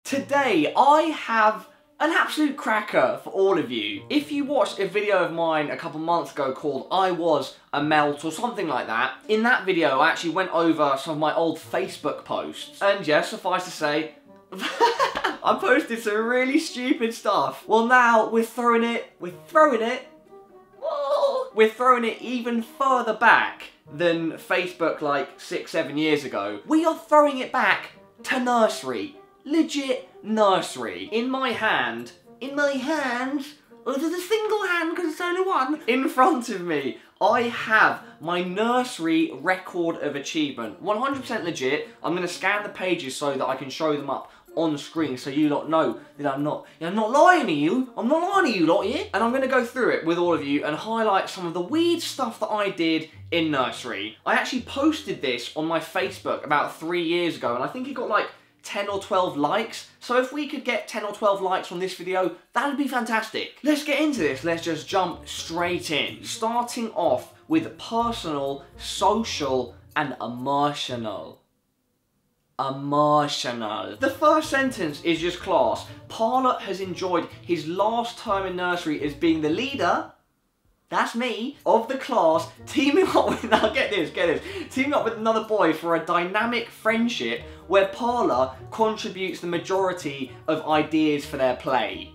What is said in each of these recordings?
Today I have an absolute cracker for all of you. If you watched a video of mine a couple months ago called I Was a Melt or something like that, in that video I actually went over some of my old Facebook posts. And yes, suffice to say, I posted some really stupid stuff. Well now we're throwing it even further back than Facebook like 6-7 years ago. We are throwing it back to Nursery. Legit Nursery. In my hands, oh, there's a single hand because it's only one, in front of me, I have my Nursery record of achievement. 100% legit. I'm going to scan the pages so that I can show them up on screen so you lot know that I'm not lying to you. I'm not lying to you lot here. And I'm going to go through it with all of you and highlight some of the weird stuff that I did in Nursery. I actually posted this on my Facebook about 3 years ago and I think it got like 10 or 12 likes. So if we could get 10 or 12 likes on this video, that'd be fantastic. Let's get into this. Let's just jump straight in. Starting off with personal, social, and emotional. The first sentence is just class. Parla has enjoyed his last term in Nursery as being the leader, that's me, of the class, teaming up with, now get this, teaming up with another boy for a dynamic friendship where Parla contributes the majority of ideas for their play.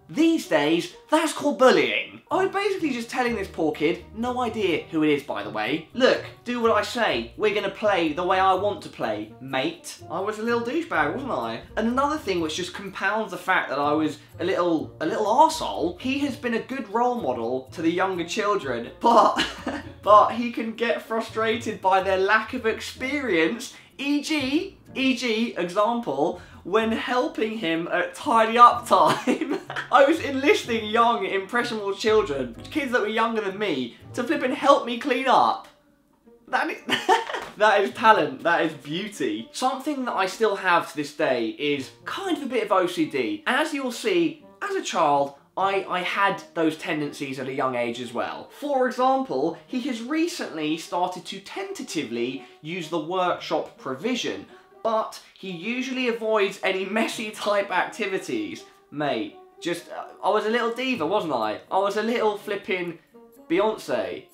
These days, that's called bullying. I'm basically just telling this poor kid, no idea who it is by the way, look, do what I say, we're gonna play the way I want to play, mate. I was a little douchebag, wasn't I? And another thing which just compounds the fact that I was a little arsehole, he has been a good role model to the younger children, but he can get frustrated by their lack of experience, e.g., example, when helping him at tidy up time. I was enlisting young, impressionable children, kids that were younger than me, to flip and help me clean up. That is talent, that is beauty. Something that I still have to this day is kind of a bit of OCD. And as you'll see, as a child, I had those tendencies at a young age as well. For example, he has recently started to tentatively use the workshop provision, but he usually avoids any messy type activities. Mate, just, I was a little diva, wasn't I? I was a little flipping Beyonce.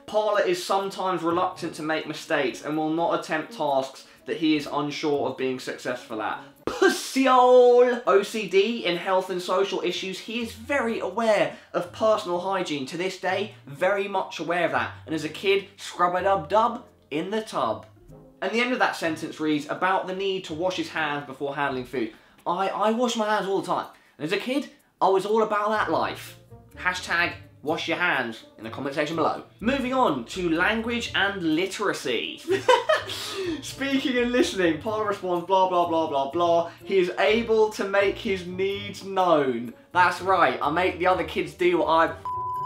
Parla is sometimes reluctant to make mistakes and will not attempt tasks that he is unsure of being successful at. Pussyhole! OCD in health and social issues, he is very aware of personal hygiene. To this day, very much aware of that. And as a kid, scrub-a-dub-dub in the tub. And the end of that sentence reads, about the need to wash his hands before handling food. I wash my hands all the time. And as a kid, I was all about that life. Hashtag wash your hands in the comment section below. Moving on to language and literacy. Speaking and listening, Parla responds blah blah blah blah blah. He is able to make his needs known. That's right, I make the other kids do what I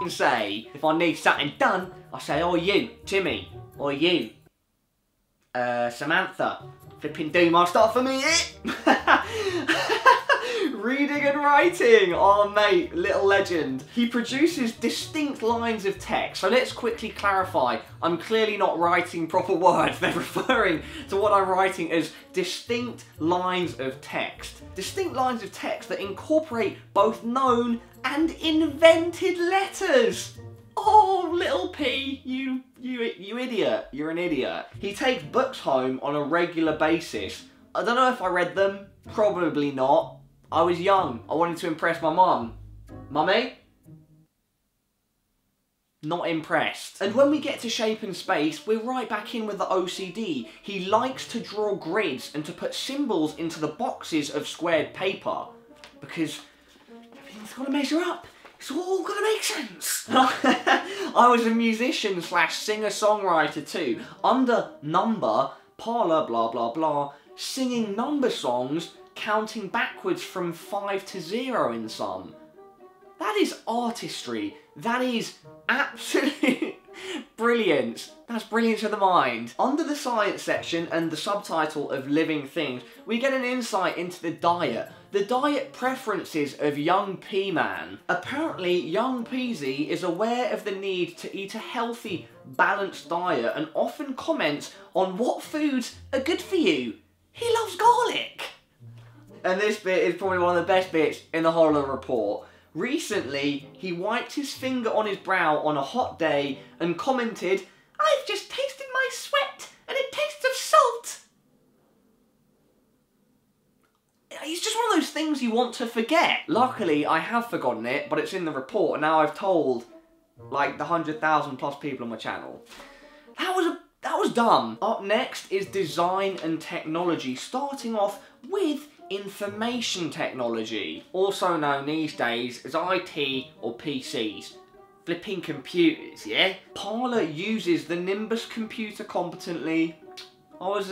say. If I need something done, I say, oh you, Timmy, or you, Samantha, flipping do my stuff for me, Reading and writing, oh mate, little legend. He produces distinct lines of text, so let's quickly clarify. I'm clearly not writing proper words, they're referring to what I'm writing as distinct lines of text. Distinct lines of text that incorporate both known and invented letters. Oh, little P, you idiot, you're an idiot. He takes books home on a regular basis. I don't know if I read them, probably not. I was young, I wanted to impress my mum. Mummy? Not impressed. And when we get to shape and space, we're right back in with the OCD. He likes to draw grids and to put symbols into the boxes of squared paper. Because everything's got to measure up. It's all got to make sense. I was a musician / singer-songwriter too. Under number, Parla blah blah blah, singing number songs, counting backwards from 5 to 0 in some. That is artistry. That is absolute brilliance. That's brilliance of the mind. Under the science section and the subtitle of living things, we get an insight into the diet preferences of young P-Man. Apparently, young Peasy is aware of the need to eat a healthy, balanced diet and often comments on what foods are good for you. And this bit is probably one of the best bits in the whole of the report. Recently, he wiped his finger on his brow on a hot day and commented, "I've just tasted my sweat and it tastes of salt." It's just one of those things you want to forget. Luckily, I have forgotten it, but it's in the report, and now I've told, like, the 100,000 plus people on my channel. That was dumb. Up next is design and technology, starting off with information technology, also known these days as IT or PCs. Flipping computers, yeah? Parlour uses the Nimbus computer competently. I was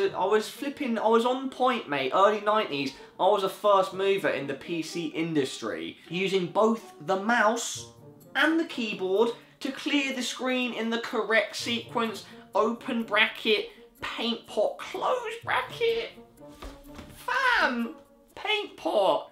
on point, mate. Early 90s, I was a first mover in the PC industry, using both the mouse and the keyboard to clear the screen in the correct sequence. Open bracket, paint pot, close bracket. Fam! Paint pot!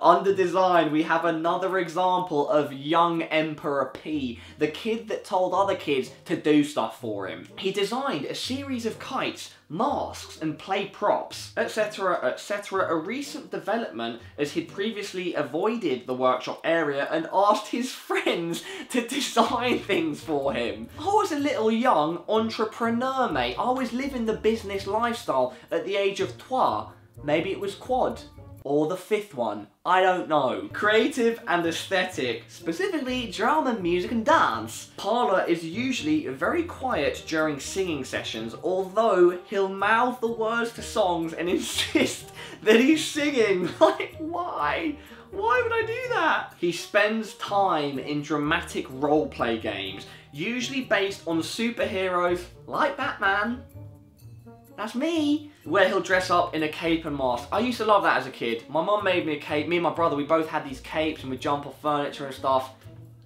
Under design, we have another example of young Emperor P, the kid that told other kids to do stuff for him. He designed a series of kites, masks, and play props, etc, etc, a recent development as he'd previously avoided the workshop area and asked his friends to design things for him. I was a little young entrepreneur, mate. I was living the business lifestyle at the age of 12. Maybe it was quad. Or the fifth one. I don't know. Creative and aesthetic. Specifically drama, music and dance. Parlour is usually very quiet during singing sessions, although he'll mouth the words to songs and insist that he's singing. Like, why? Why would I do that? He spends time in dramatic roleplay games, usually based on superheroes like Batman. That's me. Where he'll dress up in a cape and mask. I used to love that as a kid. My mum made me a cape. Me and my brother, we both had these capes and we'd jump off furniture and stuff.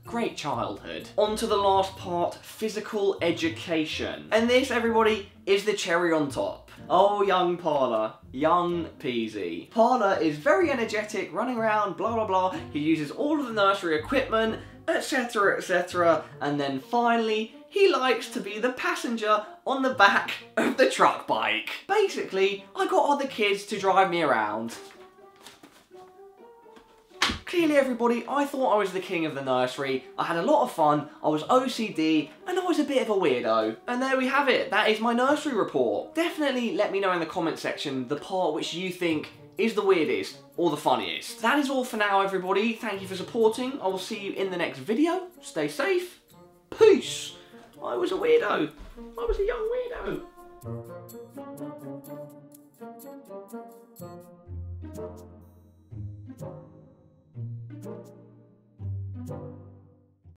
Great childhood. On to the last part, physical education. And this, everybody, is the cherry on top. Oh, young Parlour. Young Peasy. Parlour is very energetic, running around, blah, blah, blah. He uses all of the nursery equipment, etc, etc. And then finally, he likes to be the passenger on the back of the truck bike. Basically, I got other kids to drive me around. Clearly, everybody, I thought I was the king of the nursery. I had a lot of fun, I was OCD, and I was a bit of a weirdo. And there we have it. That is my nursery report. Definitely let me know in the comment section the part which you think is the weirdest or the funniest. That is all for now, everybody. Thank you for supporting. I will see you in the next video. Stay safe. Peace. I was a weirdo. I was a young weirdo.